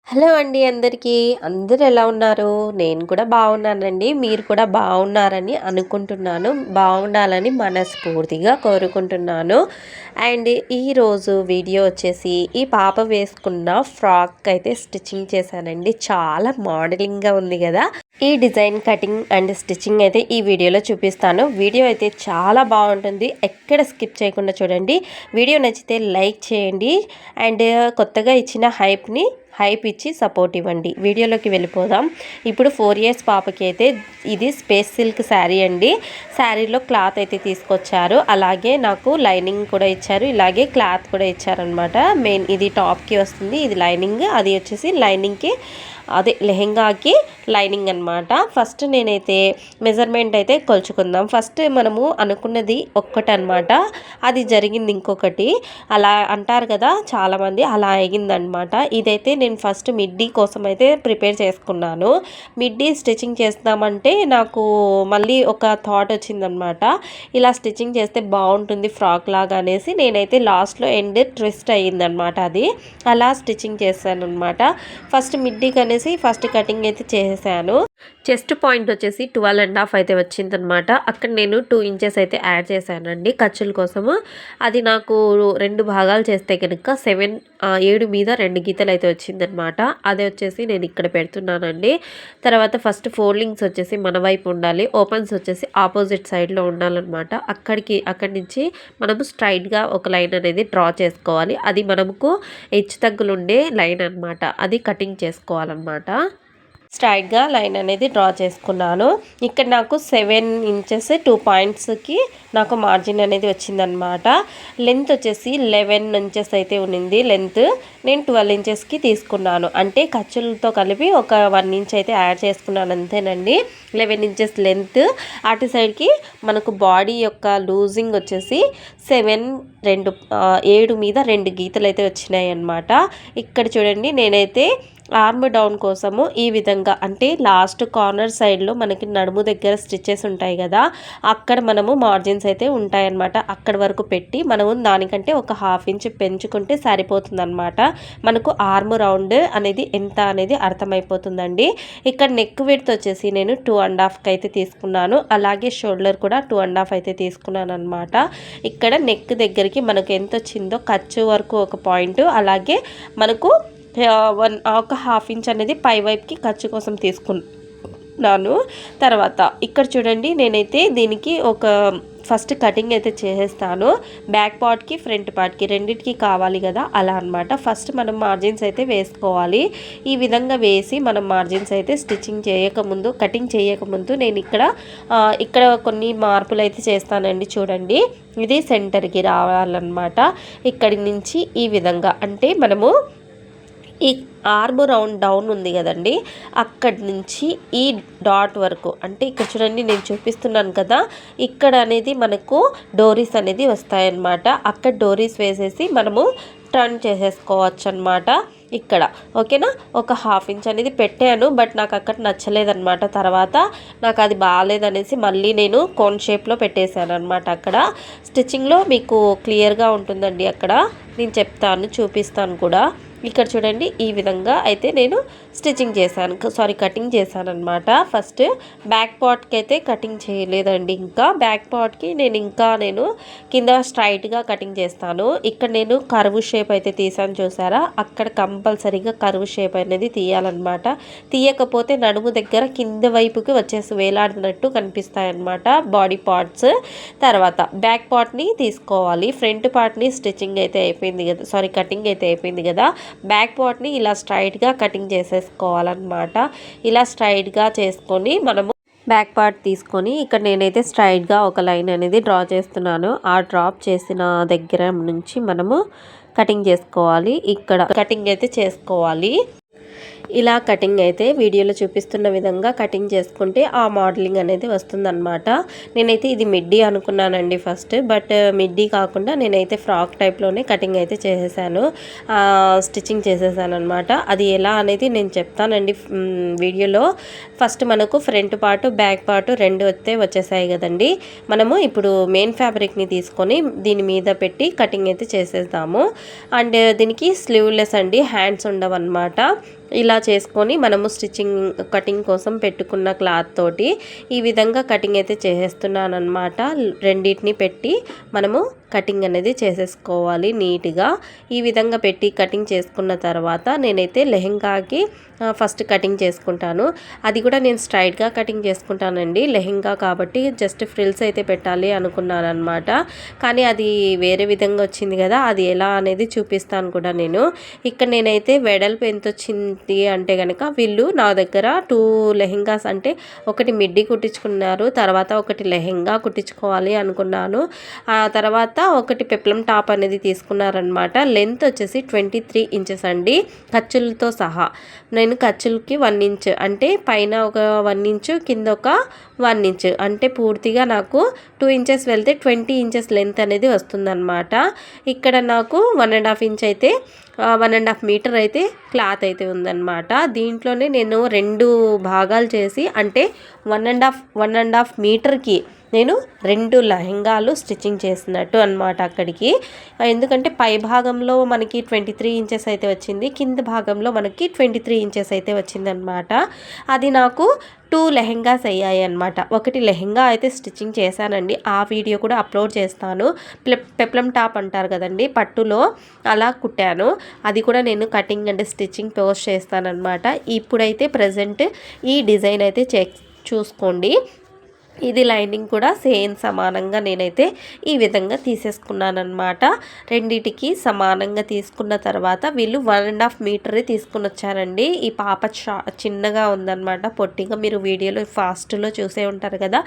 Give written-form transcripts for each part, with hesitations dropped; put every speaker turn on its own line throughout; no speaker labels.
Hello అండి అందరికీ. అందరూ ఎలా ఉన్నారు? నేను కూడా బాగున్నానండి. మీరు కూడా బాగున్నారని అనుకుంటున్నాను. బాగుండాలని మనస్ఫూర్తిగా కోరుకుంటున్నాను. అండ్ ఈరోజు వీడియో వచ్చేసి ఈ పాప వేసుకున్న ఫ్రాక్ అయితే స్టిచ్చింగ్ చేశానండి. చాలా మోడలింగ్‌గా ఉంది కదా! ఈ డిజైన్ కటింగ్ అండ్ స్టిచ్చింగ్ అయితే ఈ వీడియోలో చూపిస్తాను. వీడియో అయితే చాలా బాగుంటుంది. ఎక్కడ స్కిప్ చేయకుండా చూడండి. వీడియో నచ్చితే లైక్ చేయండి. అండ్ కొత్తగా ఇచ్చిన హైప్ ఇచ్చి సపోర్ట్ ఇవ్వండి. వీడియోలోకి వెళ్ళిపోదాం. ఇప్పుడు 4 ఇయర్స్ పాపకి అయితే ఇది స్పేస్ సిల్క్ శారీ అండి. శారీలో క్లాత్ అయితే తీసుకొచ్చారు. అలాగే నాకు లైనింగ్ కూడా ఇచ్చారు. ఇలాగే క్లాత్ కూడా ఇచ్చారనమాట. మెయిన్ ఇది టాప్కి వస్తుంది, ఇది లైనింగ్, అది వచ్చేసి లైనింగ్కి అదే లెహెంగాకి లైనింగ్ అనమాట. ఫస్ట్ నేనైతే మెజర్మెంట్ అయితే కొలుచుకుందాం. ఫస్ట్ మనము అనుకున్నది ఒక్కటనమాట, అది జరిగింది ఇంకొకటి. అలా అంటారు కదా చాలామంది, అలా అయ్యిందనమాట. ఇదైతే నేను ఫస్ట్ మిడ్డీ కోసం అయితే ప్రిపేర్ చేసుకున్నాను. మిడ్డీ స్టిచ్చింగ్ చేస్తామంటే నాకు మళ్ళీ ఒక థాట్ వచ్చిందనమాట, ఇలా స్టిచ్చింగ్ చేస్తే బాగుంటుంది ఫ్రాక్ లాగా అనేసి నేనైతే లాస్ట్లో ఎండ్ ట్విస్ట్ అయ్యిందనమాట. అది అలా స్టిచ్చింగ్ చేశాను అనమాట. ఫస్ట్ మిడ్డీకి అనేసి ఫస్ట్ కటింగ్ అయితే చేశాను. చెస్ట్ పాయింట్ వచ్చేసి 12.5 అయితే వచ్చిందనమాట. అక్కడ నేను 2 ఇంచెస్ అయితే యాడ్ చేశానండి ఖర్చుల కోసము. అది నాకు 2 భాగాలు చేస్తే కనుక 7 మీద 2 గీతలు అయితే వచ్చిందనమాట. అదే వచ్చేసి నేను ఇక్కడ పెడుతున్నానండి. తర్వాత ఫస్ట్ ఫోల్డింగ్స్ వచ్చేసి మన వైపు ఉండాలి, ఓపెన్స్ వచ్చేసి ఆపోజిట్ సైడ్లో ఉండాలన్నమాట. అక్కడి నుంచి మనము స్ట్రైట్గా ఒక లైన్ అనేది డ్రా చేసుకోవాలి. అది మనకు హెచ్చు తగ్గులుండే లైన్ అనమాట. అది కటింగ్ చేసుకోవాలన్నమాట. స్ట్రైట్గా లైన్ అనేది డ్రా చేసుకున్నాను. ఇక్కడ నాకు 7 ఇంచెస్ 2 పాయింట్స్కి నాకు మార్జిన్ అనేది వచ్చిందనమాట. లెంత్ వచ్చేసి 11 ఇంచెస్ అయితే ఉన్నింది లెంత్. నేను 12 ఇంచెస్కి తీసుకున్నాను. అంటే ఖర్చులతో కలిపి ఒక 1 ఇంచ్ అయితే యాడ్ చేసుకున్నాను అంతేనండి. 11 ఇంచెస్ లెంత్. అటు సైడ్కి మనకు బాడీ యొక్క లూజింగ్ వచ్చేసి 7 మీద 2 గీతలు అయితే వచ్చినాయి అన్నమాట. ఇక్కడ చూడండి, నేనైతే ఆర్మ్ డౌన్ కోసము ఈ విధంగా, అంటే లాస్ట్ కార్నర్ సైడ్లో మనకి నడుము దగ్గర స్టిచ్చెస్ ఉంటాయి కదా, అక్కడ మనము మార్జిన్స్ అయితే ఉంటాయన్నమాట. అక్కడ వరకు పెట్టి మనము దానికంటే ఒక 1/2 ఇంచ్ పెంచుకుంటే సరిపోతుంది అనమాట. మనకు ఆర్మ్ రౌండ్ అనేది ఎంత అనేది అర్థమైపోతుందండి. ఇక్కడ నెక్ విడ్త్ వచ్చేసి నేను 2.5కి అయితే తీసుకున్నాను. అలాగే షోల్డర్ కూడా 2.5 అయితే తీసుకున్నాను అనమాట. ఇక్కడ నెక్ దగ్గరికి మనకు ఎంత వచ్చిందో ఖర్చు వరకు ఒక పాయింట్, అలాగే మనకు ఒక 1/2 ఇంచ్ అనేది పై వైపుకి ఖర్చు కోసం తీసుకున్నాను. తర్వాత ఇక్కడ చూడండి, నేనైతే దీనికి ఒక ఫస్ట్ కటింగ్ అయితే చేసేస్తాను. బ్యాక్ పార్ట్కి ఫ్రంట్ పార్ట్కి రెండింటికి కావాలి కదా, అలా అనమాట. ఫస్ట్ మనం మార్జిన్స్ అయితే వేసుకోవాలి. ఈ విధంగా వేసి మనం మార్జిన్స్ అయితే స్టిచ్చింగ్ చేయకముందు, కటింగ్ చేయకముందు నేను ఇక్కడ కొన్ని మార్పులు అయితే చేస్తానండి. చూడండి, ఇది సెంటర్కి రావాలన్నమాట. ఇక్కడి నుంచి ఈ విధంగా, అంటే మనము ఈ ఆర్మ్ రౌండ్ డౌన్ ఉంది కదండి, అక్కడి నుంచి ఈ డాట్ వరకు, అంటే ఇక్కడ చూడండి నేను చూపిస్తున్నాను కదా, ఇక్కడ అనేది మనకు డోరీస్ అనేది వస్తాయన్నమాట. అక్కడ డోరీస్ వేసేసి మనము టర్న్ చేసేసుకోవచ్చు అనమాట. ఇక్కడ ఓకేనా, ఒక 1/2 ఇంచ్ అనేది పెట్టాను. బట్ నాకు అక్కడ నచ్చలేదన్నమాట. తర్వాత నాకు అది బాగాలేదనేసి మళ్ళీ నేను కోన్ షేప్లో పెట్టేశాను అనమాట. అక్కడ స్టిచ్చింగ్లో మీకు క్లియర్గా ఉంటుందండి. అక్కడ నేను చెప్తాను, చూపిస్తాను కూడా. ఇక్కడ చూడండి, ఈ విధంగా అయితే నేను స్టిచ్చింగ్ చేశాను, కటింగ్ చేశాను అనమాట. ఫస్ట్ బ్యాక్ పార్ట్కి అయితే కటింగ్ చేయలేదండి. ఇంకా బ్యాక్ పార్ట్కి నేను కింద స్ట్రైట్గా కటింగ్ చేస్తాను. ఇక్కడ నేను కర్వ్ షేప్ అయితే తీసాను, చూసారా? అక్కడ కంపల్సరీగా కర్వ్ షేప్ అనేది తీయాలన్నమాట. తీయకపోతే నడుము దగ్గర కింద వైపుకి వచ్చేసి వేలాడినట్టు కనిపిస్తాయి అన్నమాట బాడీ పార్ట్స్. తర్వాత బ్యాక్ పార్ట్ని తీసుకోవాలి. ఫ్రంట్ పార్ట్ని స్టిచ్చింగ్ అయితే అయిపోయింది కదా, కటింగ్ అయితే అయిపోయింది కదా. బ్యాక్ పార్ట్ని ఇలా స్ట్రైట్గా కటింగ్ చేసేసుకోవాలన్నమాట. ఇలా స్ట్రైట్గా చేసుకొని మనము బ్యాక్ పార్ట్ తీసుకొని ఇక్కడ నేనైతే స్ట్రైట్గా ఒక లైన్ అనేది డ్రా చేస్తున్నాను. ఆ డ్రాప్ చేసిన దగ్గర నుంచి మనము కటింగ్ చేసుకోవాలి. ఇక్కడ కటింగ్ అయితే చేసుకోవాలి. ఇలా కటింగ్ అయితే వీడియోలో చూపిస్తున్న విధంగా కటింగ్ చేసుకుంటే ఆ మోడలింగ్ అనేది వస్తుందన్నమాట. నేనైతే ఇది మిడ్డీ అనుకున్నానండి ఫస్ట్, బట్ మిడ్డీ కాకుండా నేనైతే ఫ్రాక్ టైప్లోనే కటింగ్ అయితే చేసేసాను, స్టిచ్చింగ్ చేసేసాను అనమాట. అది ఎలా అనేది నేను చెప్తానండి వీడియోలో. ఫస్ట్ మనకు ఫ్రంట్ పార్ట్ బ్యాక్ పార్ట్ 2 వచ్చేసాయి కదండి. మనము ఇప్పుడు మెయిన్ ఫ్యాబ్రిక్ని తీసుకొని దీని మీద పెట్టి కటింగ్ అయితే చేసేద్దాము. అండ్ దీనికి స్లీవ్లెస్ అండి, హ్యాండ్స్ ఉండవు అనమాట. ఇలా చేసుకొని మనము స్టిచ్చింగ్ కటింగ్ కోసం పెట్టుకున్న క్లాత్ తోటి ఈ విధంగా కటింగ్ అయితే చేసేస్తున్నాను అనమాట. రెండింటిని పెట్టి మనము కటింగ్ అనేది చేసేసుకోవాలి నీట్గా. ఈ విధంగా పెట్టి కటింగ్ చేసుకున్న తర్వాత నేనైతే లెహెంగాకి ఫస్ట్ కటింగ్ చేసుకుంటాను. అది కూడా నేను స్ట్రైట్గా కటింగ్ చేసుకుంటానండి. లెహెంగా కాబట్టి జస్ట్ ఫ్రిల్స్ అయితే పెట్టాలి అనుకున్నాను అనమాట. కానీ అది వేరే విధంగా వచ్చింది కదా, అది ఎలా అనేది చూపిస్తాను కూడా నేను. ఇక్కడ నేనైతే వెడల్పు ఎంత వచ్చింది అంటే కనుక వీళ్ళు నా దగ్గర 2 లెహెంగాస్ అంటే ఒకటి మిడ్డీ కుట్టించుకున్నారు, తర్వాత ఒకటి లెహెంగా కుట్టించుకోవాలి అనుకున్నాను. ఆ తర్వాత ఒకటి పెప్లం టాప్ అనేది తీసుకున్నారనమాట. లెంత్ వచ్చేసి 23 ఇంచెస్ అండి ఖర్చులతో సహా. నేను ఖర్చులకి 1 ఇంచ్ అంటే పైన ఒక 1 ఇంచు కింద ఒక 1 ఇంచ్ అంటే పూర్తిగా నాకు 2 ఇంచెస్ వెళ్తే 20 ఇంచెస్ లెంత్ అనేది వస్తుందన్నమాట. ఇక్కడ నాకు 1.5 ఇంచ్ అయితే 1.5 మీటర్ అయితే క్లాత్ అయితే ఉందన్నమాట. దీంట్లోనే నేను 2 భాగాలు చేసి అంటే 1.5 మీటర్కి నేను 2 లెహంగాలు స్టిచ్చింగ్ చేసినట్టు అనమాట అక్కడికి. ఎందుకంటే పై భాగంలో మనకి 23 ఇంచెస్ అయితే వచ్చింది, కింద భాగంలో మనకి 23 ఇంచెస్ అయితే వచ్చిందనమాట. అది నాకు 2 లెహెంగాస్ అయ్యాయి అనమాట. ఒకటి లెహెంగా అయితే స్టిచ్చింగ్ చేశానండి, ఆ వీడియో కూడా అప్లోడ్ చేస్తాను. పెప్లం టాప్ అంటారు కదండి, పట్టులో అలా కుట్టాను. అది కూడా నేను కటింగ్ అండ్ స్టిచ్చింగ్ పోస్ట్ చేస్తానన్నమాట. ఇప్పుడైతే ప్రజెంట్ ఈ డిజైన్ అయితే చూసుకోండి. ఇది లైనింగ్ కూడా సేమ్ సమానంగా నేనైతే ఈ విధంగా తీసేసుకున్నాను అనమాట. రెండిటికి సమానంగా తీసుకున్న తర్వాత వీళ్ళు 1.5 మీటర్ తీసుకుని వచ్చారండి. ఈ పాప చిన్నగా ఉందన్నమాట, పొట్టిగా. మీరు వీడియోలో ఫాస్ట్లో చూసే ఉంటారు కదా.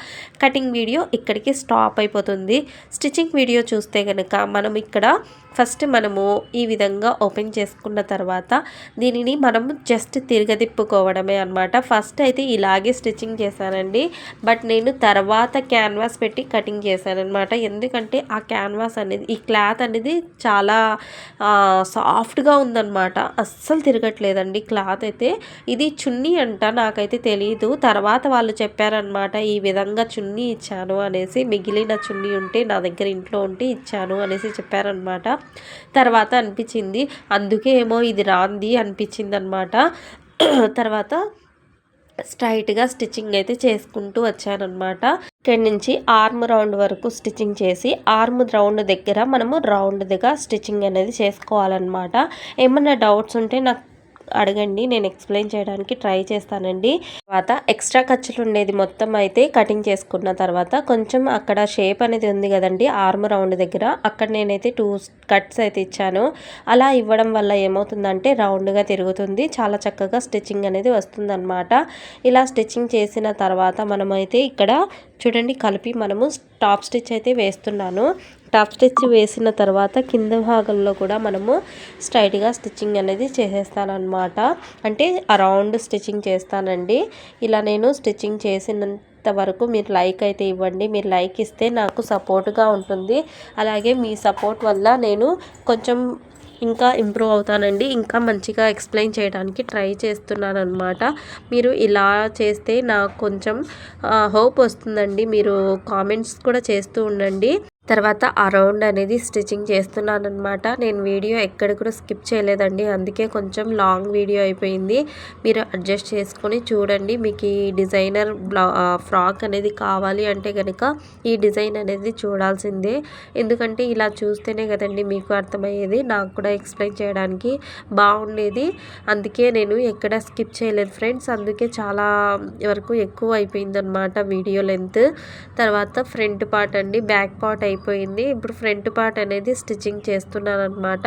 కటింగ్ వీడియో ఇక్కడికి స్టాప్ అయిపోతుంది. స్టిచ్చింగ్ వీడియో చూస్తే కనుక మనం ఇక్కడ ఫస్ట్ మనము ఈ విధంగా ఓపెన్ చేసుకున్న తర్వాత దీనిని మనము జస్ట్ తిరగదిప్పుకోవడమే అనమాట. ఫస్ట్ అయితే ఇలాగే స్టిచ్చింగ్ చేశానండి, బట్ నేను తర్వాత క్యాన్వాస్ పెట్టి కటింగ్ చేశాను అనమాట. ఎందుకంటే ఆ క్యాన్వాస్ అనేది, ఈ క్లాత్ అనేది చాలా సాఫ్ట్గా ఉందన్నమాట, అస్సలు తిరగట్లేదండి క్లాత్ అయితే. ఇది చున్నీ అంట, నాకైతే తెలియదు. తర్వాత వాళ్ళు చెప్పారనమాట ఈ విధంగా చున్నీ ఇచ్చాను అనేసి, మిగిలిన చున్నీ ఉంటే నా దగ్గర ఇంట్లో ఉంటే ఇచ్చాను అనేసి చెప్పారనమాట. తర్వాత అనిపించింది అందుకే ఏమో ఇది రాంది అనిపించింది అనమాట. తర్వాత స్ట్రైట్గా స్టిచ్చింగ్ అయితే చేసుకుంటూ వచ్చానమాట. ఇక్కడి నుంచి ఆర్మ్ రౌండ్ వరకు స్టిచ్చింగ్ చేసి ఆర్మ్ రౌండ్ దగ్గర మనము రౌండ్గా స్టిచ్చింగ్ అనేది చేసుకోవాలన్నమాట. ఏమన్నా డౌట్స్ ఉంటే నాకు అడగండి, నేను ఎక్స్ప్లెయిన్ చేయడానికి ట్రై చేస్తానండి. తర్వాత ఎక్స్ట్రా ఖర్చులు ఉండేది మొత్తం అయితే కటింగ్ చేసుకున్న తర్వాత కొంచెం అక్కడ షేప్ అనేది ఉంది కదండి ఆర్మ్ రౌండ్ దగ్గర, అక్కడ నేనైతే 2 కట్స్ అయితే ఇచ్చాను. అలా ఇవ్వడం వల్ల ఏమవుతుందంటే రౌండ్గా తిరుగుతుంది, చాలా చక్కగా స్టిచ్చింగ్ అనేది వస్తుందన్నమాట. ఇలా స్టిచ్చింగ్ చేసిన తర్వాత మనమైతే ఇక్కడ చూడండి కలిపి మనము టాప్ స్టిచ్ అయితే వేస్తున్నాను. టాప్ స్టిచ్ వేసిన తర్వాత కింద భాగంలో కూడా మనము స్ట్రైట్గా స్టిచ్చింగ్ అనేది చేసేస్తానన్నమాట. అంటే అరౌండ్ స్టిచ్చింగ్ చేస్తానండి. ఇలా నేను స్టిచ్చింగ్ చేసినంత వరకు మీరు లైక్ అయితే ఇవ్వండి. మీరు లైక్ ఇస్తే నాకు సపోర్ట్గా ఉంటుంది. అలాగే మీ సపోర్ట్ వల్ల నేను కొంచెం ఇంకా ఇంప్రూవ్ అవుతానండి, ఇంకా మంచిగా ఎక్స్ప్లెయిన్ చేయడానికి ట్రై చేస్తున్నాను అనమాట. మీరు ఇలా చేస్తే నాకు కొంచెం హోప్ వస్తుందండి. మీరు కామెంట్స్ కూడా చేస్తూ ఉండండి. తర్వాత ఆ రౌండ్ అనేది స్టిచ్చింగ్ చేస్తున్నాను అనమాట. నేను వీడియో ఎక్కడ కూడా స్కిప్ చేయలేదండి, అందుకే కొంచెం లాంగ్ వీడియో అయిపోయింది. మీరు అడ్జస్ట్ చేసుకొని చూడండి. మీకు ఈ డిజైనర్ ఫ్రాక్ అనేది కావాలి అంటే కనుక ఈ డిజైన్ అనేది చూడాల్సిందే. ఎందుకంటే ఇలా చూస్తేనే కదండి మీకు అర్థమయ్యేది, నాకు కూడా ఎక్స్ప్లెయిన్ చేయడానికి బాగుండేది. అందుకే నేను ఎక్కడ స్కిప్ చేయలేదు ఫ్రెండ్స్. అందుకే చాలా వరకు ఎక్కువ అయిపోయిందనమాట వీడియో లెంత్. తర్వాత ఫ్రంట్ పార్ట్ అండి, బ్యాక్ పార్ట్ అయిపోయింది. ఇప్పుడు ఫ్రంట్ పార్ట్ అనేది స్టిచ్చింగ్ చేస్తున్నాను అనమాట.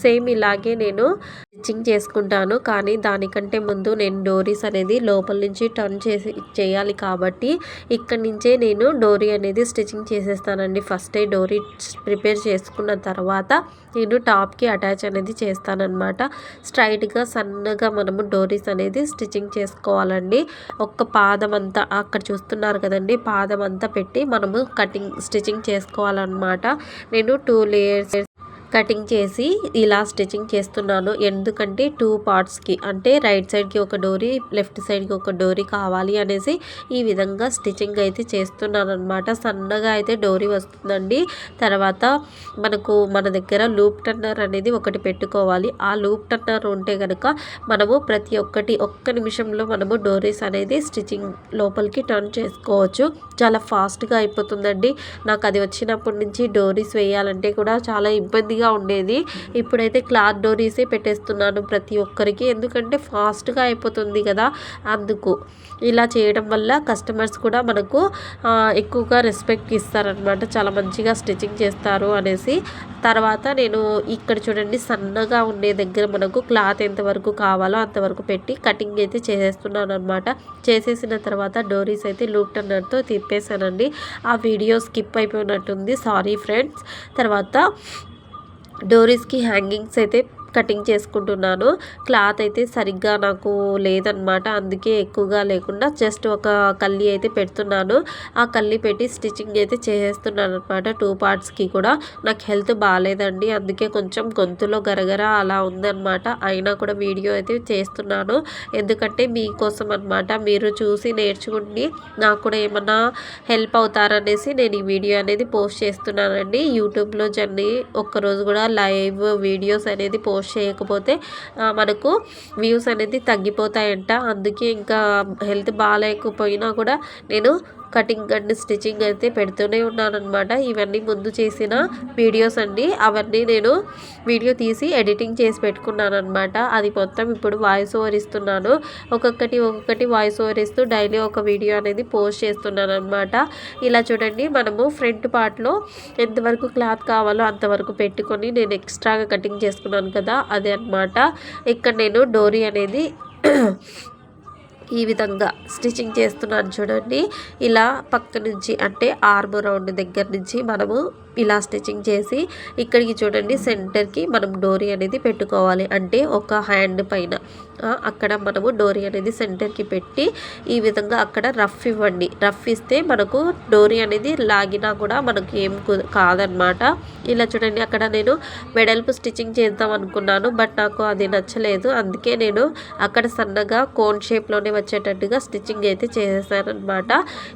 సేమ్ ఇలాగే నేను స్టిచ్చింగ్ చేసుకుంటాను, కానీ దానికంటే ముందు నేను డోరీస్ అనేది లోపల నుంచి టర్న్ చేయాలి కాబట్టి ఇక్కడి నుంచే నేను డోరీ అనేది స్టిచ్చింగ్ చేసేస్తానండి. ఫస్ట్ డోరీ ప్రిపేర్ చేసుకున్న తర్వాత నేను టాప్కి అటాచ్ అనేది చేస్తానన్నమాట. స్ట్రైట్గా సన్నగా మనము డోరీస్ అనేది స్టిచ్చింగ్ చేసుకోవాలండి. ఒక్క పాదం అంతా అక్కడ చూస్తున్నారు కదండి, పాదం అంతా పెట్టి మనము స్టిచ్చింగ్ చేసుకోవాలన్నమాట. నేను 2 లేయర్స్ కటింగ్ చేసి ఇలా స్టిచ్చింగ్ చేస్తున్నాను. ఎందుకంటే 2 పార్ట్స్‌కి అంటే రైట్ సైడ్‌కి ఒక డోరీ, లెఫ్ట్ సైడ్‌కి ఒక డోరీ కావాలి అనేసి ఈ విధంగా స్టిచ్చింగ్ అయితే చేస్తున్నానన్నమాట. సన్నగా అయితే డోరీ వస్తుందండి. తర్వాత మన దగ్గర లూప్ టర్నర్ అనేది ఒకటి పెట్టుకోవాలి. ఆ లూప్ టర్నర్ ఉంటే గనుక మనము ప్రతి ఒక్కటి ఒక్క నిమిషంలో మనము డోరీస్ అనేది స్టిచ్చింగ్ లోపలికి టర్న్ చేసుకోవచ్చు. చాలా ఫాస్ట్‌గా అయిపోతుందండి. నాకు అది వచ్చినప్పటి నుంచి డోరీస్ వేయాలంటే కూడా చాలా ఇబ్బందిగా ఉండేది. ఇప్పుడైతే క్లాత్ డోరీసే పెట్టేస్తున్నాను ప్రతి ఒక్కరికి. ఎందుకంటే ఫాస్ట్‌గా అయిపోతుంది కదా! అందుకు. ఇలా చేయడం వల్ల కస్టమర్స్ కూడా మనకు ఎక్కువగా రెస్పెక్ట్ ఇస్తారనమాట. చాలా మంచిగా స్టిచ్చింగ్ చేస్తారు అనేసి. తర్వాత నేను ఇక్కడ చూడండి సన్నగా ఉండే దగ్గర మనకు క్లాత్ ఎంతవరకు కావాలో అంతవరకు పెట్టి కటింగ్ అయితే చేసేస్తున్నాను అనమాట. చేసేసిన తర్వాత డోరీస్ అయితే లూప్ టర్నర్‌తో తిప్పేసానండి. ఆ వీడియో స్కిప్ అయిపోయినట్టుంది. Sorry friends. తర్వాత డోరీస్‌కి హ్యాంగింగ్స్ అయితే కటింగ్ చేసుకుంటున్నాను. క్లాత్ అయితే సరిగ్గా నాకు లేదనమాట. అందుకే ఎక్కువగా లేకుండా జస్ట్ ఒక కల్లి అయితే పెడుతున్నాను. ఆ కల్లి పెట్టి స్టిచ్చింగ్ అయితే చేసేస్తున్నాను అనమాట 2 పార్ట్స్‌కి కూడా. నాకు హెల్త్ బాలేదండి. అందుకే కొంచెం గొంతులో గరగర అలా ఉందనమాట. అయినా కూడా వీడియో అయితే చేస్తున్నాను. ఎందుకంటే మీకోసం అనమాట. మీరు చూసి నేర్చుకుని నాకు కూడా ఏమన్నా హెల్ప్ అవుతారనేసి నేను ఈ వీడియో అనేది పోస్ట్ చేస్తున్నానండి. యూట్యూబ్‌లో ఒక్కరోజు కూడా లైవ్ వీడియోస్ అనేది పోస్ట్ చేయకపోతే మనకు వ్యూస్ అనేది తగ్గిపోతాయంట. అందుకే ఇంకా హెల్త్ బాగాలేకపోయినా కూడా నేను కటింగ్ అండ్ స్టిచ్చింగ్ అయితే పెడుతూనే ఉన్నానన్నమాట. ఇవన్నీ ముందు చేసిన వీడియోస్ అండి. అవన్నీ నేను వీడియో తీసి ఎడిటింగ్ చేసి పెట్టుకున్నానన్నమాట. అది మొత్తం ఇప్పుడు వాయిస్ ఓవర్ ఇస్తున్నాను. ఒక్కొక్కటి వాయిస్ ఓవర్ ఇస్తూ డైలీ ఒక వీడియో అనేది పోస్ట్ చేస్తున్నాను అనమాట. ఇలా చూడండి మనము ఫ్రంట్ పార్ట్లో ఎంతవరకు క్లాత్ కావాలో అంతవరకు పెట్టుకొని నేను ఎక్స్ట్రాగా కటింగ్ చేసుకున్నాను కదా, అదే అనమాట. ఇక్కడ నేను డోరీ అనేది ఈ విధంగా స్టిచ్చింగ్ చేస్తున్నాను చూడండి. ఇలా పక్క నుంచి అంటే ఆర్మ్ రౌండ్ దగ్గర నుంచి మనము ఇలా స్టిచ్చింగ్ చేసి ఇక్కడికి చూడండి సెంటర్కి మనం డోరీ అనేది పెట్టుకోవాలి. అంటే ఒక హ్యాండ్ పైన అక్కడ మనము డోరీ అనేది సెంటర్కి పెట్టి ఈ విధంగా అక్కడ రఫ్ ఇవ్వండి. రఫ్ ఇస్తే మనకు డోరీ అనేది లాగినా కూడా మనకి ఏం కాదనమాట. ఇలా చూడండి అక్కడ నేను వెడల్పు స్టిచ్చింగ్ చేద్దాం అనుకున్నాను. బట్ నాకు అది నచ్చలేదు. అందుకే నేను అక్కడ సన్నగా కోన్ షేప్లోనే వచ్చేటట్టుగా స్టిచ్చింగ్ అయితే చేసేసానమాట.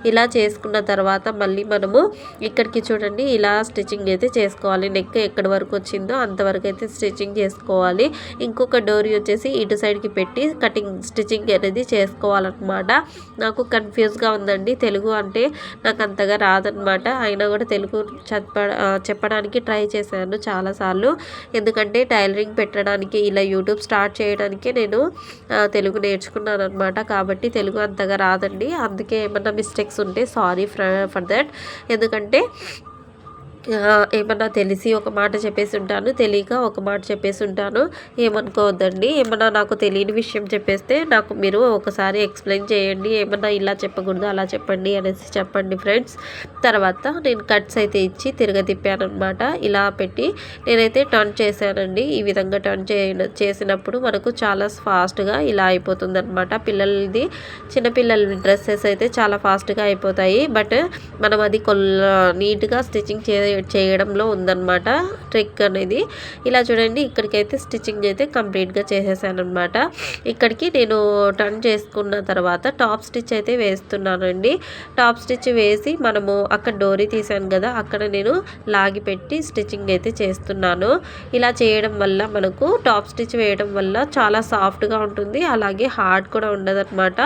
ఇలా చేసుకున్న తర్వాత మళ్ళీ మనము ఇక్కడికి చూడండి ఇలా స్టిచ్చింగ్ అయితే చేసుకోవాలి. నెక్ ఎక్కడి వరకు వచ్చిందో అంతవరకు అయితే స్టిచ్చింగ్ చేసుకోవాలి. ఇంకొక డోరీ వచ్చేసి ఇటు సైడ్కి పెట్టి స్టిచ్చింగ్ అనేది చేసుకోవాలన్నమాట. నాకు కన్ఫ్యూజ్గా ఉందండి. తెలుగు అంటే నాకు అంతగా రాదనమాట. అయినా కూడా తెలుగు చెప్పడానికి ట్రై చేశాను చాలాసార్లు. ఎందుకంటే టైలరింగ్ పెట్టడానికి ఇలా యూట్యూబ్ స్టార్ట్ చేయడానికే నేను తెలుగు నేర్చుకున్నాను అనమాట. కాబట్టి తెలుగు అంతగా రాదండి. అందుకే ఏమన్నా మిస్టేక్స్ ఉంటే సారీ ఫర్ దట్. ఎందుకంటే ఏమన్నా తెలిసి ఒక మాట చెప్పేసి ఉంటాను, తెలియక ఒక మాట చెప్పేసి ఉంటాను. ఏమనుకోవద్దండి. ఏమన్నా నాకు తెలియని విషయం చెప్పేస్తే నాకు మీరు ఒకసారి ఎక్స్ప్లెయిన్ చేయండి. ఏమన్నా ఇలా చెప్పకూడదు అలా చెప్పండి అనేసి చెప్పండి ఫ్రెండ్స్. తర్వాత నేను కట్స్ అయితే ఇచ్చి తిరగతిప్పానమాట. ఇలా పెట్టి నేనైతే టర్న్ చేశానండి. ఈ విధంగా టర్న్ చేసినప్పుడు మనకు చాలా ఫాస్ట్గా ఇలా అయిపోతుంది అనమాట. చిన్నపిల్లల డ్రెస్సెస్ అయితే చాలా ఫాస్ట్గా అయిపోతాయి. బట్ మనం అది నీట్గా స్టిచ్చింగ్ చేయడంలో ఉందన్నమాట ట్రిక్ అనేది. ఇలా చూడండి ఇక్కడికైతే స్టిచ్చింగ్ అయితే కంప్లీట్గా చేసేసాను అనమాట. ఇక్కడికి నేను టర్న్ చేసుకున్న తర్వాత టాప్ స్టిచ్ అయితే వేస్తున్నానండి. టాప్ స్టిచ్ వేసి మనము అక్కడ డోరీ తీసాను కదా, అక్కడ నేను లాగి పెట్టి స్టిచ్చింగ్ అయితే చేస్తున్నాను. ఇలా చేయడం వల్ల మనకు టాప్ స్టిచ్ వేయడం వల్ల చాలా సాఫ్ట్గా ఉంటుంది. అలాగే హార్డ్ కూడా ఉండదన్నమాట.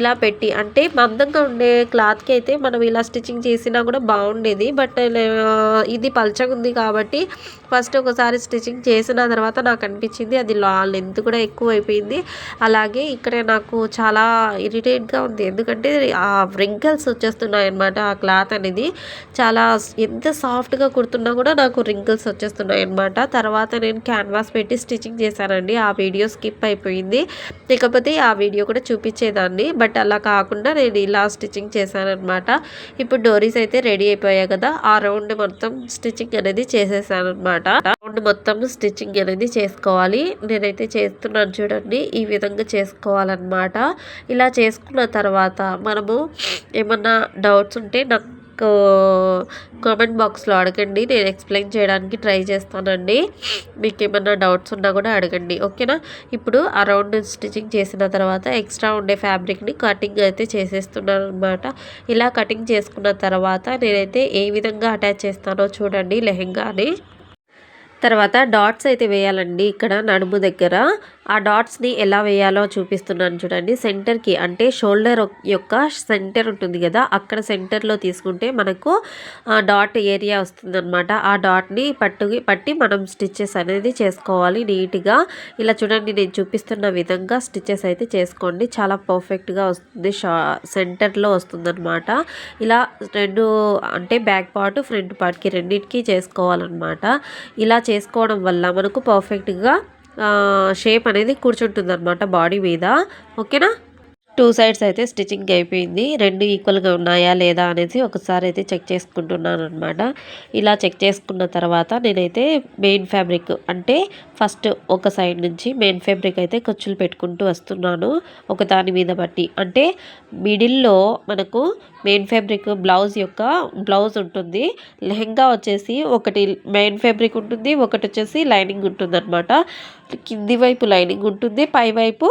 ఇలా పెట్టి అంటే మందంగా ఉండే క్లాత్కి అయితే మనం ఇలా స్టిచ్చింగ్ చేసినా కూడా బాగుండేది. బట్ ఇది పల్చగా ఉంది కాబట్టి ఫస్ట్ ఒకసారి స్టిచ్చింగ్ చేసిన తర్వాత నాకు అనిపించింది అది లెంత్ కూడా ఎక్కువ అయిపోయింది. అలాగే ఇక్కడ నాకు చాలా ఇరిటేట్గా ఉంది. ఎందుకంటే ఆ రింకిల్స్ వచ్చేస్తున్నాయి అన్నమాట. ఆ క్లాత్ అనేది చాలా ఎంత సాఫ్ట్గా కుడుతున్నా కూడా నాకు రింకిల్స్ వచ్చేస్తున్నాయి అన్నమాట. తర్వాత నేను క్యాన్వాస్ పెట్టి స్టిచ్చింగ్ చేశానండి. ఆ వీడియో స్కిప్ అయిపోయింది. లేకపోతే ఆ వీడియో కూడా చూపించేదాన్ని. బట్ అలా కాకుండా నేను ఇలా స్టిచ్చింగ్ చేశానన్నమాట. ఇప్పుడు డోరీస్ అయితే రెడీ అయిపోయాయి కదా, ఆ రౌండ్ మొత్తం స్టిచ్చింగ్ అనేది చేసేసాను అనమాట. రౌండ్ మొత్తం స్టిచ్చింగ్ అనేది చేసుకోవాలి. నేనైతే చేస్తున్నాను చూడండి. ఈ విధంగా చేసుకోవాలన్నమాట. ఇలా చేసుకున్న తర్వాత మనము ఏమన్నా డౌట్స్ ఉంటే నాకు నాకు కామెంట్ బాక్స్లో అడగండి, నేను ఎక్స్ప్లెయిన్ చేయడానికి ట్రై చేస్తానండి. మీకు ఏమన్నా డౌట్స్ ఉన్నా కూడా అడగండి, ఓకేనా. ఇప్పుడు ఆ రౌండ్ స్టిచ్చింగ్ చేసిన తర్వాత ఎక్స్ట్రా ఉండే ఫ్యాబ్రిక్ని కటింగ్ అయితే చేసేస్తున్నాను అనమాట. ఇలా కటింగ్ చేసుకున్న తర్వాత నేనైతే ఏ విధంగా అటాచ్ చేస్తానో చూడండి లెహెంగాని. తర్వాత డాట్స్ అయితే వేయాలండి ఇక్కడ నడుము దగ్గర. ఆ డాట్స్ని ఎలా వేయాలో చూపిస్తున్నాను చూడండి. సెంటర్కి అంటే షోల్డర్ యొక్క సెంటర్ ఉంటుంది కదా, అక్కడ సెంటర్లో తీసుకుంటే మనకు డాట్ ఏరియా వస్తుందన్నమాట. ఆ డాట్ని పట్టి మనం స్టిచ్చెస్ అనేది చేసుకోవాలి నీట్గా. ఇలా చూడండి, నేను చూపిస్తున్న విధంగా స్టిచ్చెస్ అయితే చేసుకోండి, చాలా పర్ఫెక్ట్గా వస్తుంది, సెంటర్లో వస్తుందన్నమాట. ఇలా రెండు అంటే బ్యాక్ పార్ట్ ఫ్రంట్ పార్ట్కి రెండింటికి చేసుకోవాలన్నమాట. ఇలా చేసుకోవడం వల్ల మనకు పర్ఫెక్ట్గా షేప్ అనేది కూర్చుంటుంది అనమాట బాడీ మీద, ఓకేనా. టూ సైడ్స్ అయితే స్టిచ్చింగ్ అయిపోయింది. రెండు ఈక్వల్గా ఉన్నాయా లేదా అనేసి ఒకసారి అయితే చెక్ చేసుకుంటున్నాను అనమాట. ఇలా చెక్ చేసుకున్న తర్వాత నేనైతే మెయిన్ ఫ్యాబ్రిక్ అంటే ఫస్ట్ ఒక సైడ్ నుంచి మెయిన్ ఫ్యాబ్రిక్ అయితే ఖర్చులు పెట్టుకుంటూ వస్తున్నాను ఒక దాని మీద బట్టి. అంటే మిడిల్లో మనకు మెయిన్ ఫ్యాబ్రిక్ బ్లౌజ్ ఉంటుంది. లెహంగా వచ్చేసి ఒకటి మెయిన్ ఫ్యాబ్రిక్ ఉంటుంది, ఒకటి వచ్చేసి లైనింగ్ ఉంటుంది అనమాట. కింది వైపు లైనింగ్ ఉంటుంది, పై వైపు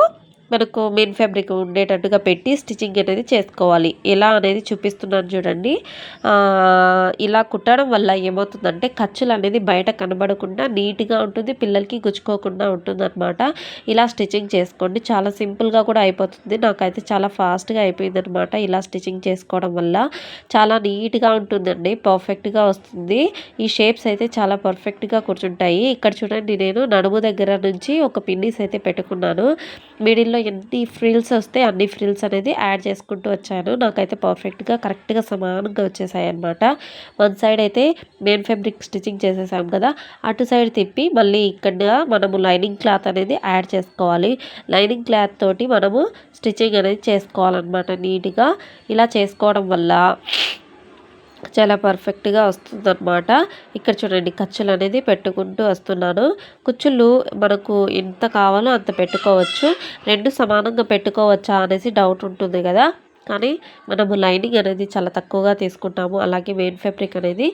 మనకు మెయిన్ ఫ్యాబ్రిక్ ఉండేటట్టుగా పెట్టి స్టిచ్చింగ్ అనేది చేసుకోవాలి. ఎలా అనేది చూపిస్తున్నాను చూడండి. ఇలా కుట్టడం వల్ల ఏమవుతుందంటే ఖర్చులు అనేది బయట కనబడకుండా నీట్గా ఉంటుంది, పిల్లలకి గుచ్చుకోకుండా ఉంటుంది అనమాట. ఇలా స్టిచ్చింగ్ చేసుకోండి, చాలా సింపుల్గా కూడా అయిపోతుంది. నాకైతే చాలా ఫాస్ట్గా అయిపోయింది అనమాట. ఇలా స్టిచ్చింగ్ చేసుకోవడం వల్ల చాలా నీట్గా ఉంటుందండి, పర్ఫెక్ట్గా వస్తుంది. ఈ షేప్స్ అయితే చాలా పర్ఫెక్ట్గా కూర్చుంటాయి. ఇక్కడ చూడండి, నేను నడుము దగ్గర నుంచి ఒక పిన్నీస్ అయితే పెట్టుకున్నాను. మిడిల్లో ఎన్ని ఫ్రిల్స్ వస్తే అన్ని ఫ్రిల్స్ అనేది యాడ్ చేసుకుంటూ వచ్చాను. నాకైతే పర్ఫెక్ట్గా కరెక్ట్గా సమానంగా వచ్చేసాయి అనమాట. వన్ సైడ్ అయితే మెయిన్ ఫ్యాబ్రిక్ స్టిచ్చింగ్ చేసేసాం కదా, అటు సైడ్ తిప్పి మళ్ళీ ఇక్కడ మనము లైనింగ్ క్లాత్ అనేది యాడ్ చేసుకోవాలి. లైనింగ్ క్లాత్ తోటి మనము స్టిచ్చింగ్ అనేది చేసుకోవాలన్నమాట నీట్గా. ఇలా చేసుకోవడం వల్ల చాలా పర్ఫెక్ట్గా వస్తుందన్నమాట. ఇక్కడ చూడండి, ఖర్చులు అనేది పెట్టుకుంటూ వస్తున్నాను. కుచ్చులు మనకు ఎంత కావాలో అంత పెట్టుకోవచ్చు. రెండు సమానంగా పెట్టుకోవచ్చా అనేసి డౌట్ ఉంటుంది కదా, కానీ మనము లైనింగ్ అనేది చాలా తక్కువగా తీసుకుంటాము, అలాగే మెయిన్ ఫ్యాబ్రిక్ అనేది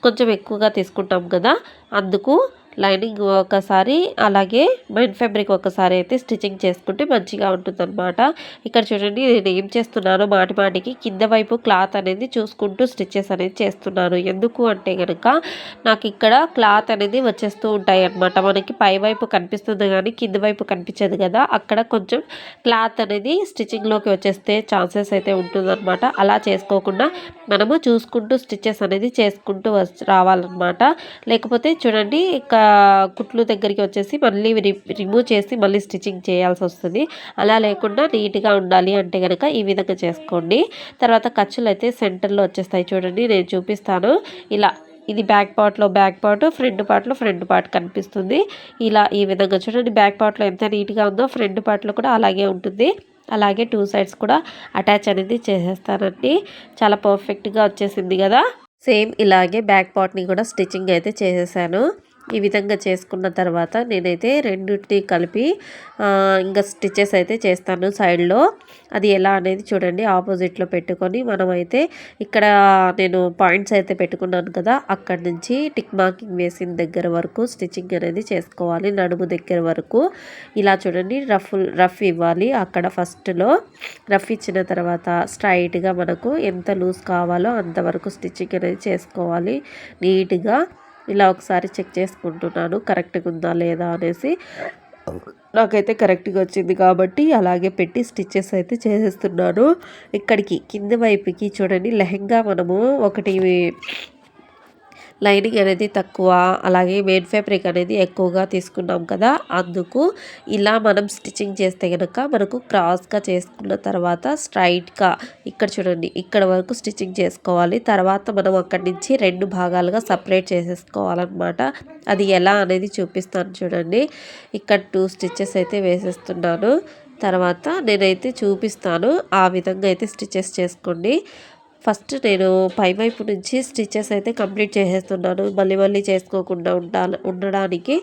కొంచెం ఎక్కువగా తీసుకుంటాం కదా, అందుకు లైనింగ్ ఒకసారి అలాగే మెయిన్ ఫ్యాబ్రిక్ ఒకసారి అయితే స్టిచ్చింగ్ చేసుకుంటే మంచిగా ఉంటుందన్నమాట. ఇక్కడ చూడండి, నేను ఏం చేస్తున్నానో మాటికి కింద వైపు క్లాత్ అనేది చూసుకుంటూ స్టిచ్చెస్ అనేది చేస్తున్నాను. ఎందుకు అంటే కనుక నాకు ఇక్కడ క్లాత్ అనేది వచ్చేస్తూ ఉంటాయి అన్నమాట. మనకి పై వైపు కనిపిస్తుంది కానీ కింద వైపు కనిపించదు కదా, అక్కడ కొంచెం క్లాత్ అనేది స్టిచ్చింగ్లోకి వచ్చేస్తే ఛాన్సెస్ అయితే ఉంటుందన్నమాట. అలా చేసుకోకుండా మనము చూసుకుంటూ స్టిచ్చెస్ అనేది చేసుకుంటూ రావాలన్నమాట. లేకపోతే చూడండి, కుట్లు దగ్గరికి వచ్చేసి మళ్ళీ రిమూవ్ చేసి మళ్ళీ స్టిచ్చింగ్ చేయాల్సి వస్తుంది. అలా లేకుండా నీట్గా ఉండాలి అంటే కనుక ఈ విధంగా చేసుకోండి. తర్వాత ఖర్చులు అయితే సెంటర్లో వచ్చేస్తాయి చూడండి, నేను చూపిస్తాను. ఇలా ఇది బ్యాక్ పార్ట్లో బ్యాక్ పార్ట్, ఫ్రంట్ పార్ట్ కనిపిస్తుంది. ఇలా ఈ విధంగా చూడండి, బ్యాక్ పార్ట్లో ఎంత నీట్గా ఉందో ఫ్రంట్ పార్ట్లో కూడా అలాగే ఉంటుంది. అలాగే టూ సైడ్స్ కూడా అటాచ్ అనేది చేసేస్తానండి. చాలా పర్ఫెక్ట్గా వచ్చేసింది కదా. సేమ్ ఇలాగే బ్యాక్ పార్ట్ని కూడా స్టిచ్చింగ్ అయితే చేసేసాను. ఈ విధంగా చేసుకున్న తర్వాత నేనైతే రెండింటిని కలిపి ఇంకా స్టిచ్చెస్ అయితే చేస్తాను సైడ్లో. అది ఎలా అనేది చూడండి, ఆపోజిట్లో పెట్టుకొని మనమైతే ఇక్కడ నేను పాయింట్స్ అయితే పెట్టుకున్నాను కదా, అక్కడ నుంచి టిక్ మార్కింగ్ వేసిన దగ్గర వరకు స్టిచ్చింగ్ అనేది చేసుకోవాలి, నడుము దగ్గర వరకు. ఇలా చూడండి, రఫ్ ఇవ్వాలి. అక్కడ ఫస్ట్లో రఫ్ ఇచ్చిన తర్వాత స్ట్రైట్గా మనకు ఎంత లూజ్ కావాలో అంతవరకు స్టిచ్చింగ్ అనేది చేసుకోవాలి నీట్గా. ఇలా ఒకసారి చెక్ చేసుకుంటున్నాను కరెక్ట్గా ఉందా లేదా అనేసి. నాకైతే కరెక్ట్గా వచ్చింది కాబట్టి అలాగే పెట్టి స్టిచ్చెస్ అయితే చేసేస్తున్నాను. ఇక్కడికి కింద వైపుకి చూడండి, లెహంగా మనము ఒకటి లైనింగ్ అనేది తక్కువ, అలాగే మెయిన్ ఫ్యాబ్రిక్ అనేది ఎక్కువగా తీసుకున్నాం కదా, అందుకు ఇలా మనం స్టిచ్చింగ్ చేస్తే కనుక మనకు క్రాస్గా చేసుకున్న తర్వాత స్ట్రైట్గా ఇక్కడ చూడండి, ఇక్కడ వరకు స్టిచ్చింగ్ చేసుకోవాలి. తర్వాత మనం అక్కడి నుంచి రెండు భాగాలుగా సపరేట్ చేసేసుకోవాలన్నమాట. అది ఎలా అనేది చూపిస్తాను చూడండి. ఇక్కడ 2 స్టిచ్చెస్ అయితే వేసేస్తున్నాను. తర్వాత నేనైతే చూపిస్తాను, ఆ విధంగా అయితే స్టిచ్చెస్ చేసుకోండి. ఫస్ట్ నేను పైవైపు నుంచి స్టిచ్చెస్ అయితే కంప్లీట్ చేసేస్తున్నాను, మళ్ళీ చేసుకోకుండా ఉండడానికి.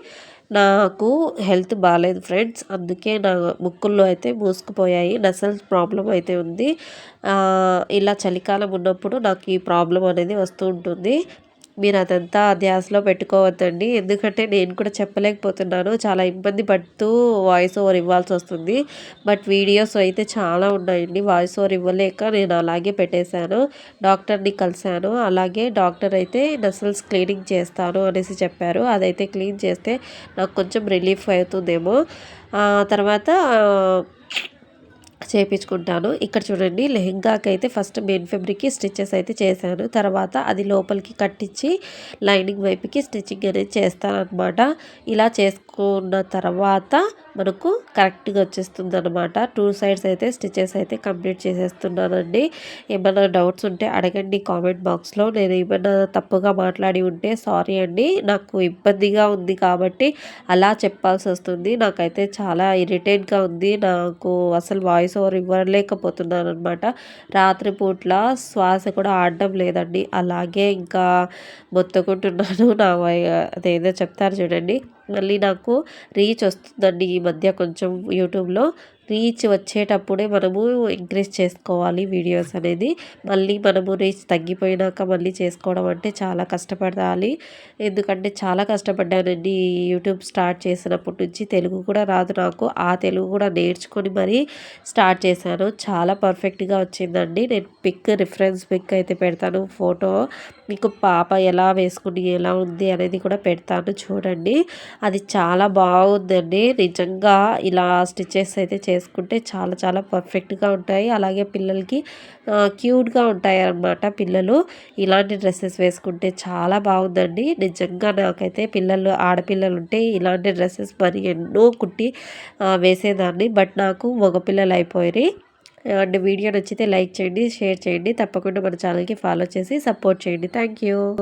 నాకు హెల్త్ బాలేదు ఫ్రెండ్స్. అందుకే నా ముక్కుల్లో అయితే మూసుకుపోయాయి. నసల్స్ ప్రాబ్లమ్ అయితే ఉంది. ఇలా చలికాలం ఉన్నప్పుడు నాకు ఈ ప్రాబ్లమ్ అనేది వస్తూ ఉంటుంది. మీరు అదంతా ధ్యాసలో పెట్టుకోవద్దండి. ఎందుకంటే నేను కూడా చెప్పలేకపోతున్నాను. చాలా ఇబ్బంది పడుతూ వాయిస్ ఓవర్ ఇవ్వాల్సొస్తుంది. బట్ వీడియోస్ అయితే చాలా ఉన్నాయండి. వాయిస్ ఓవర్ ఇవ్వలేక నేను అలాగే పెట్టేశాను. డాక్టర్‌ని కలిసాను. అలాగే డాక్టర్ అయితే నసల్స్ క్లీనింగ్ చేస్తాను అనేసి చెప్పారు. అదైతే క్లీన్ చేస్తే నాకు కొంచెం రిలీఫ్ అవుతుందేమో. తర్వాత చేపించుకుంటాను. ఇక్కడ చూడండి లెహెంగాకైతే ఫస్ట్ మెయిన్ ఫ్యాబ్రిక్‌కి స్టిచెస్ అయితే చేశాను. తర్వాత అది లోపలికి కట్టించి లైనింగ్ వైపుకి స్టిచ్చింగ్ అనేది చేస్తాననమాట. ఇలా చేసుకున్న తర్వాత మనకు కరెక్ట్‌గా వచ్చేస్తుందనమాట. 2 సైడ్స్ అయితే స్టిచెస్ అయితే కంప్లీట్ చేసేస్తున్నానండి. ఏమైనా డౌట్స్ ఉంటే అడగండి కామెంట్ బాక్స్‌లో. నేను ఏమైనా తప్పుగా మాట్లాడి ఉంటే సారీ అండి. నాకు ఇబ్బందిగా ఉంది కాబట్టి అలా చెప్పాల్సొస్తుంది. నాకైతే చాలా ఇరిటేట్‌గా ఉంది. నాకు అసలు వాయిస్ ఓవర్ ఇవ్వలేకపోతున్నాననమాట. రాత్రి పూట్ల శ్వాస కూడా ఆడడం లేదండి. అలాగే ఇంకా మొత్తుకుంటున్నాను. అదేదో చెప్తారు చూడండి. మళ్ళీ నాకు రీచ్ వస్తుందండి ఈ మధ్య కొంచెం యూట్యూబ్‌లో. రీచ్ వచ్చేటప్పుడే మనము ఇంక్రీజ్ చేసుకోవాలి వీడియోస్ అనేది. మళ్ళీ మనము రీచ్ తగ్గిపోయినాక మళ్ళీ చేసుకోవడం అంటే చాలా కష్టపడాలి. ఎందుకంటే చాలా కష్టపడ్డానండి ఈ యూట్యూబ్ స్టార్ట్ చేసినప్పటి నుంచి. తెలుగు కూడా రాదు నాకు. ఆ తెలుగు కూడా నేర్చుకొని మరీ స్టార్ట్ చేశాను. చాలా పర్ఫెక్ట్‌గా వచ్చిందండి. నేను రిఫరెన్స్ పిక్ అయితే పెడతాను ఫోటో. మీకు పాప ఎలా వేసుకుని ఎలా ఉంది అనేది కూడా పెడతాను చూడండి. అది చాలా బాగుందండి. నిజంగా ఇలా స్టిచెస్ అయితే చేసుకుంటే చాలా చాలా పర్ఫెక్ట్‌గా ఉంటాయి. అలాగే పిల్లలకి క్యూట్‌గా ఉంటాయన్నమాట పిల్లలు. ఇలాంటి డ్రెసెస్ వేసుకుంటే చాలా బాగుందండి. నిజంగా నాకైతే ఆడపిల్లలు ఉంటే ఇలాంటి డ్రెసెస్ మరి ఎన్నో కుట్టి వేసేదాన్ని. బట్ నాకు మగపిల్లలు అయిపోయినాయి. అండ్ వీడియో నచ్చితే లైక్ చేయండి, షేర్ చేయండి. తప్పకుండా మన ఛానల్‌కి ఫాలో చేసి సపోర్ట్ చేయండి. Thank you.